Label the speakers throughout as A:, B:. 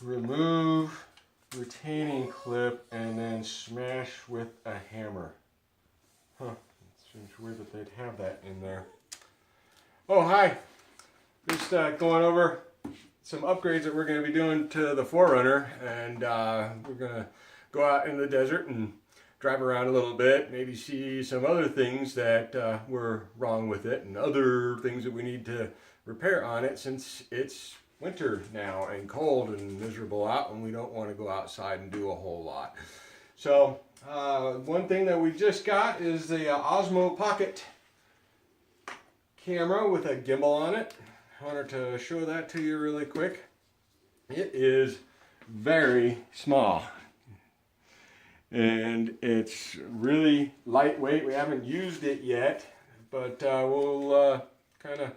A: remove retaining clip and then smash with a hammer. Huh, it seems weird that they'd have that in there. Oh, hi. Just going over some upgrades that we're going to be doing to the 4Runner, and we're going to go out in the desert and drive around a little bit, maybe see some other things that were wrong with it and other things that we need to repair on it, since it's winter now and cold and miserable out and we don't want to go outside and do a whole lot. So one thing that we just got is the Osmo Pocket camera with a gimbal on it. I wanted to show that to you really quick. It is very small and it's really lightweight. We haven't used it yet, but we'll kind of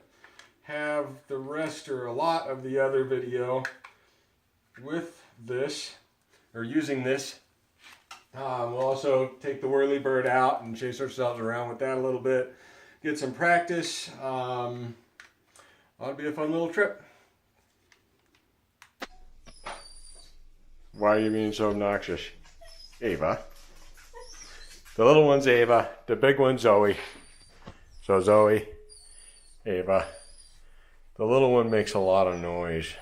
A: have the rest or a lot of the other video with this, or using this. We'll also take the whirlybird out and chase ourselves around with that a little bit, get some practice. Ought to be a fun little trip. Why are you being so obnoxious? Ava. The little one's Ava, the big one's Zoe. So Zoe, Ava. The little one makes a lot of noise.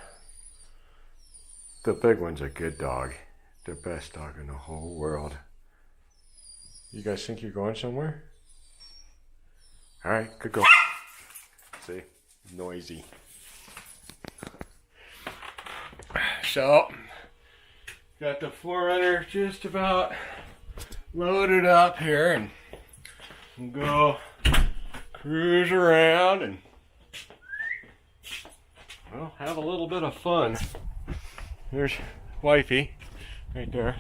A: The big one's a good dog. The best dog in the whole world. You guys think you're going somewhere? Alright, good go. See? Noisy. So, got the 4Runner just about loaded up here, and we'll go cruise around and, well, have a little bit of fun. There's wifey right there.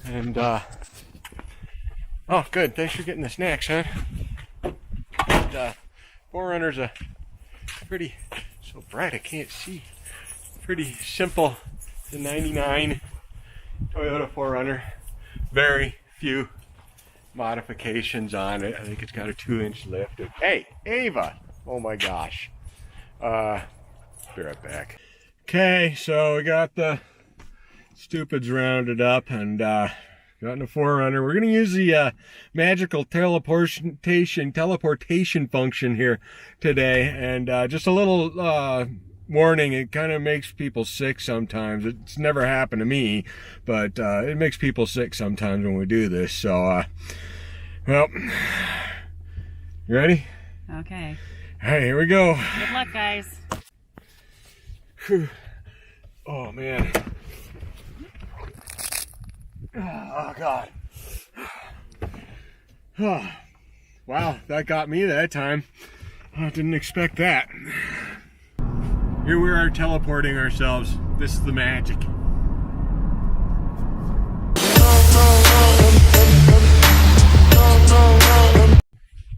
A: And oh, good, thanks for getting the snacks, huh? And 4Runner's a pretty, so bright I can't see, pretty simple. It's a 99 Toyota 4Runner. Very few modifications on it. I think it's got a 2-inch lift. Hey, Ava! Oh my gosh. Be right back. Okay, so we got the stupids rounded up and got in the 4Runner. We're going to use the magical teleportation function here today, and just a little warning, it kind of makes people sick sometimes. It's never happened to me, but it makes people sick sometimes when we do this. So, well, you ready?
B: Okay.
A: All right, here we go.
B: Good luck, guys.
A: Whew. Oh, man. Oh, God. Oh, wow, that got me that time. I didn't expect that. Here we are teleporting ourselves. This is the magic.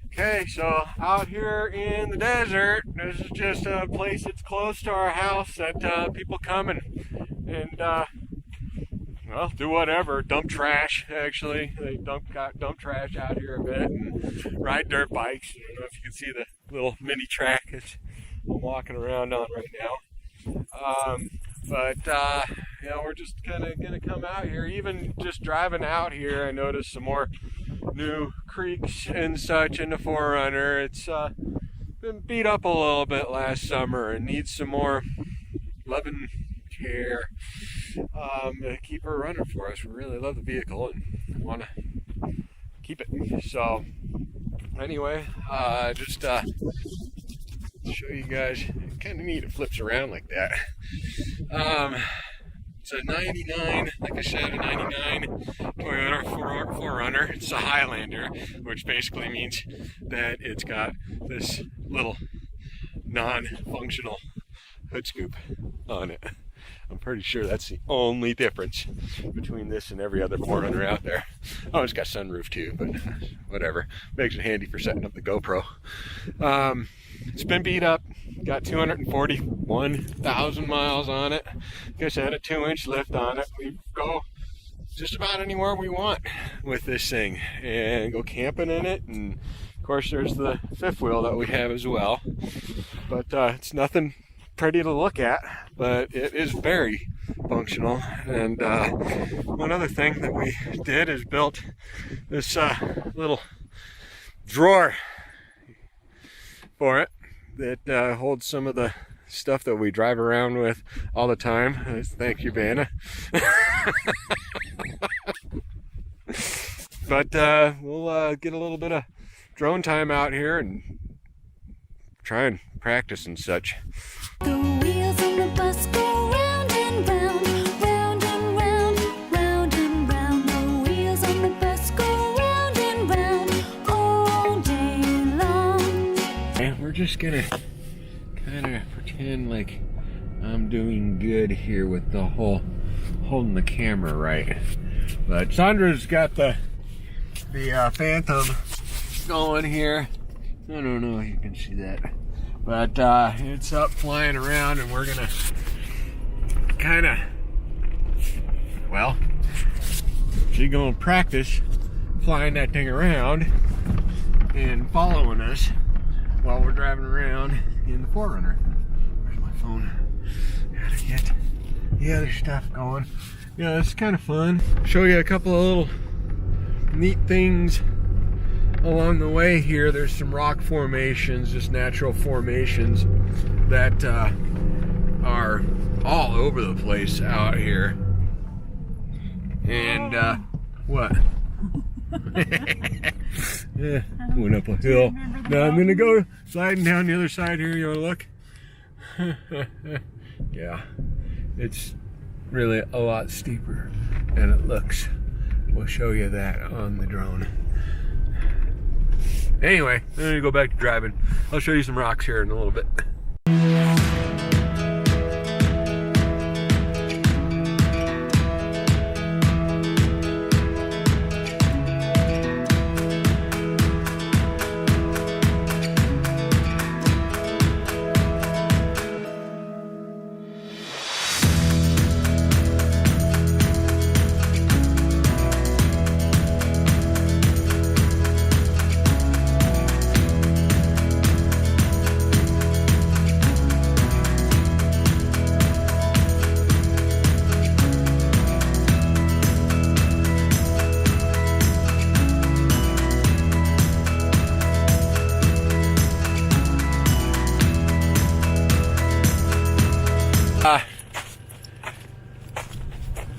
A: Okay, so out here in the desert, this is just a place that's close to our house that people come and well, do whatever, dump trash. Actually, they dump trash out here a bit and ride dirt bikes. I don't know if you can see the little mini track that I'm walking around on right now. You know, we're just kind of gonna come out here. Even just driving out here, I noticed some more new creeks and such in the 4Runner. It's been beat up a little bit last summer and needs some more loving care to keep her running for us. We really love the vehicle and want to keep it. So anyway, just show you guys. Kind of neat. It flips around like that. It's a 99, like I said, a 99 Toyota 4Runner. It's a Highlander, which basically means that it's got this little non-functional hood scoop on it. I'm pretty sure that's the only difference between this and every other 4Runner out there. Oh, it's got sunroof too, but whatever. Makes it handy for setting up the GoPro. It's been beat up. Got 241,000 miles on it. Like I said, a 2-inch lift on it. We go just about anywhere we want with this thing and go camping in it. And of course, there's the fifth wheel that we have as well. But it's nothing pretty to look at, but it is very functional. And one other thing that we did is built this little drawer for it that holds some of the stuff that we drive around with all the time. Thank you, Vanna. But we'll get a little bit of drone time out here and try and practice and such.
C: The wheels on the bus go round and round, round and round, round and round. The wheels on the bus go round and round all day long.
A: And we're just gonna kind of pretend like I'm doing good here with the whole holding the camera right. But Sandra's got the Phantom going here. I don't know if you can see that, but it's up flying around, and we're gonna kind of, well, she's gonna practice flying that thing around and following us while we're driving around in the 4Runner. Where's my phone? Gotta get the other stuff going. Yeah, it's kind of fun. Show you a couple of little neat things along the way here. There's some rock formations, just natural formations that are all over the place out here. And what? Yeah, went up a hill. Now I'm gonna go sliding down the other side here. You wanna look? Yeah, it's really a lot steeper than it looks. We'll show you that on the drone. Anyway, I'm gonna go back to driving. I'll show you some rocks here in a little bit.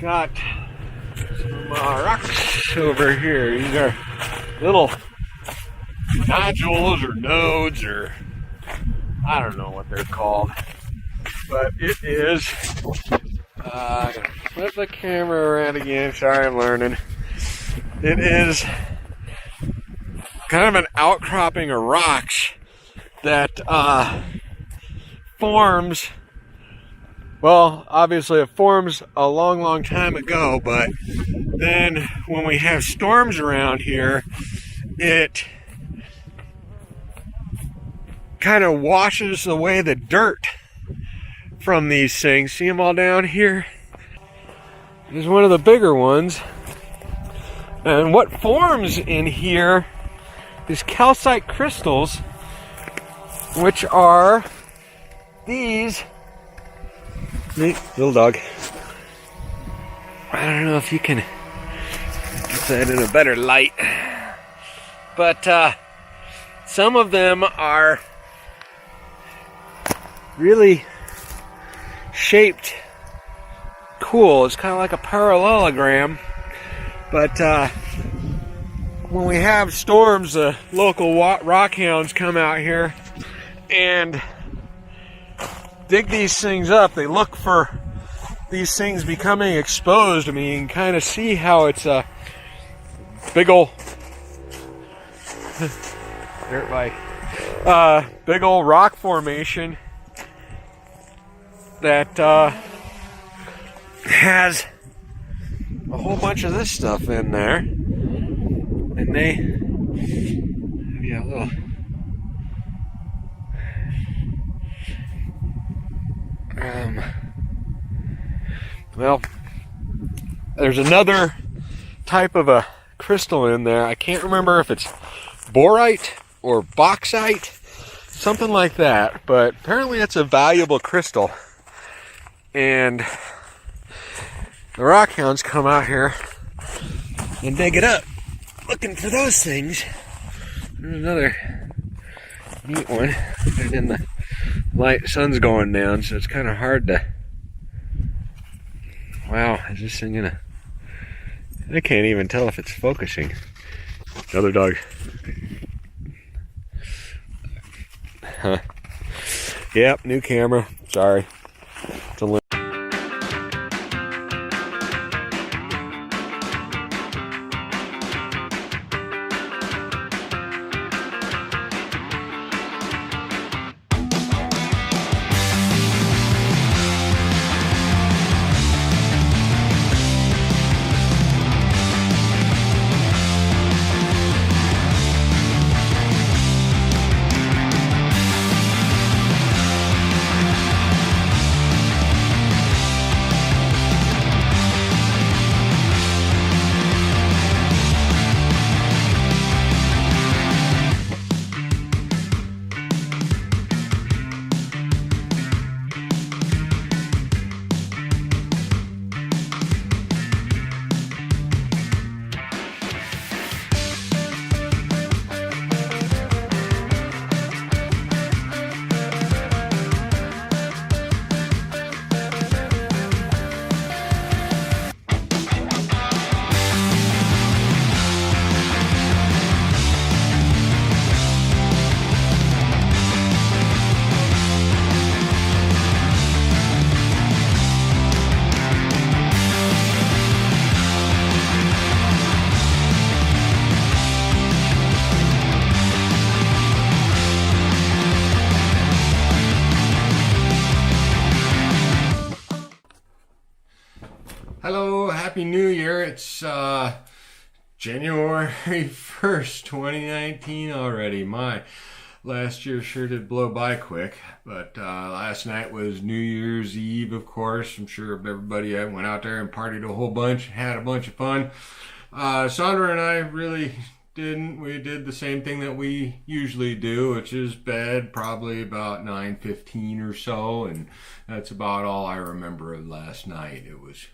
A: Got some rocks over here. These are little nodules or nodes, or I don't know what they're called, but it is I'm gonna flip the camera around again. Sorry, I'm learning. It is kind of an outcropping of rocks that forms. Well, obviously it forms a long time ago, but then when we have storms around here, it kind of washes away the dirt from these things. See them all down here? This is one of the bigger ones. And what forms in here is calcite crystals, which are these. Neat little dog. I don't know if you can get that in a better light, but some of them are really shaped cool. It's kind of like a parallelogram, but when we have storms, the local rock hounds come out here and dig these things up. They look for these things becoming exposed. I mean, you can kind of see how it's a big ol' dirt bike, big ol' rock formation that has a whole bunch of this stuff in there, and they a little. Well, there's another type of a crystal in there. I can't remember if it's borite or bauxite. something like that. But apparently it's a valuable crystal. And the rock hounds come out here and dig it up, looking for those things. There's another neat one. And then the sun's going down, so it's kind of hard to... Wow, is this thing gonna... I can't even tell if it's focusing. Another dog. Huh. Yep, new camera. Sorry. It's a Hello, Happy New Year. It's January 1st, 2019 already. My last year sure did blow by quick, but last night was New Year's Eve, of course. I'm sure everybody went out there and partied a whole bunch, had a bunch of fun. Sandra and I really didn't. We did the same thing that we usually do, which is bed probably about 9:15 or so, and that's about all I remember of last night. It was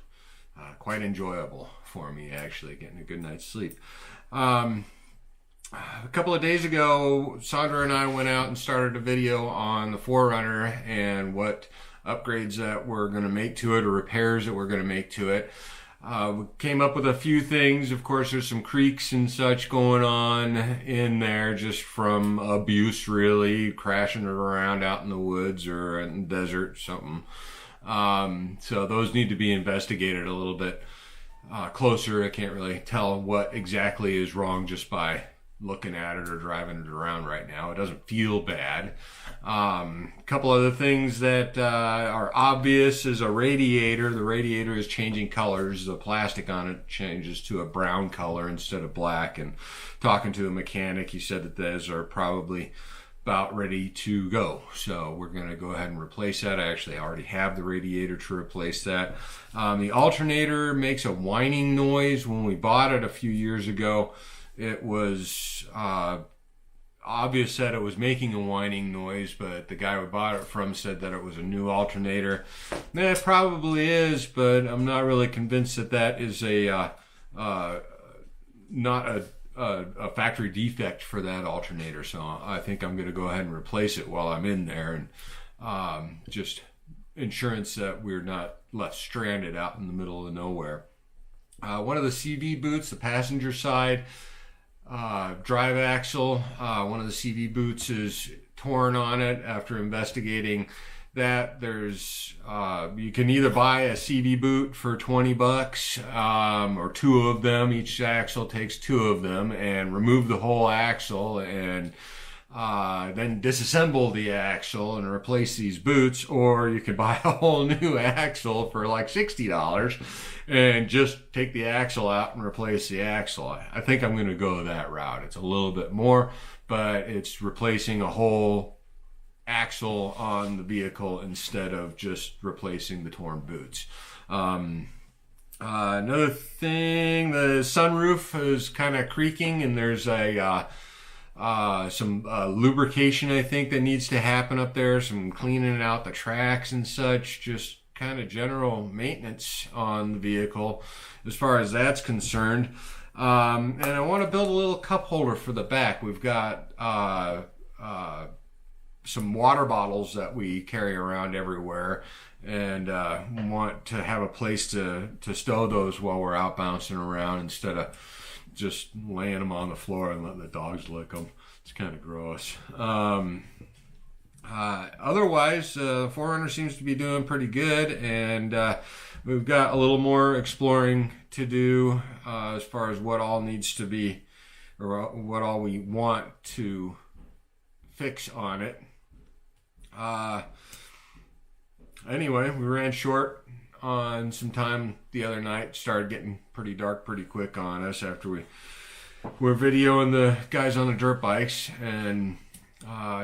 A: quite enjoyable for me, actually, getting a good night's sleep. A couple of days ago, Sandra and I went out and started a video on the 4Runner and what upgrades that we're going to make to it, or repairs that we're going to make to it. We came up with a few things. Of course, there's some creaks and such going on in there just from abuse, really, crashing it around out in the woods or in the desert, something. So those need to be investigated a little bit closer. I can't really tell what exactly is wrong just by looking at it or driving it around right now. It doesn't feel bad. A couple other things that are obvious is a radiator. The radiator is changing colors. The plastic on it changes to a brown color instead of black. And talking to a mechanic, he said that those are probably about ready to go. So we're going to go ahead and replace that. I actually already have the radiator to replace that. The alternator makes a whining noise. When we bought it a few years ago, it was obvious that it was making a whining noise, but the guy we bought it from said that it was a new alternator. It probably is, but I'm not really convinced that that is not a factory defect for that alternator. So I think I'm going to go ahead and replace it while I'm in there, and just insurance that we're not left stranded out in the middle of nowhere. One of the CV boots, the passenger side drive axle, one of the CV boots is torn on it. After investigating that, there's you can either buy a CV boot for $20 or two of them. Each axle takes two of them, and remove the whole axle and then disassemble the axle and replace these boots. Or you could buy a whole new axle for like $60 and just take the axle out and replace the axle. I think I'm going to go that route. It's a little bit more, but it's replacing a whole axle on the vehicle instead of just replacing the torn boots. Another thing, the sunroof is kind of creaking, and there's a some lubrication, I think, that needs to happen up there, some cleaning out the tracks and such, just kind of general maintenance on the vehicle as far as that's concerned. And I want to build a little cup holder for the back. We've got some water bottles that we carry around everywhere, and want to have a place to stow those while we're out bouncing around instead of just laying them on the floor and letting the dogs lick them. It's kind of gross. Otherwise, 4Runner seems to be doing pretty good, and we've got a little more exploring to do as far as what all needs to be, or what all we want to fix on it. Anyway, we ran short on some time the other night. Started getting pretty dark pretty quick on us after we were videoing the guys on the dirt bikes, and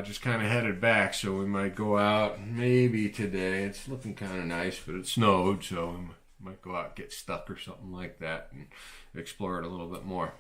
A: just kind of headed back. So we might go out maybe today. It's looking kind of nice, but it snowed, so we might go out and get stuck or something like that and explore it a little bit more.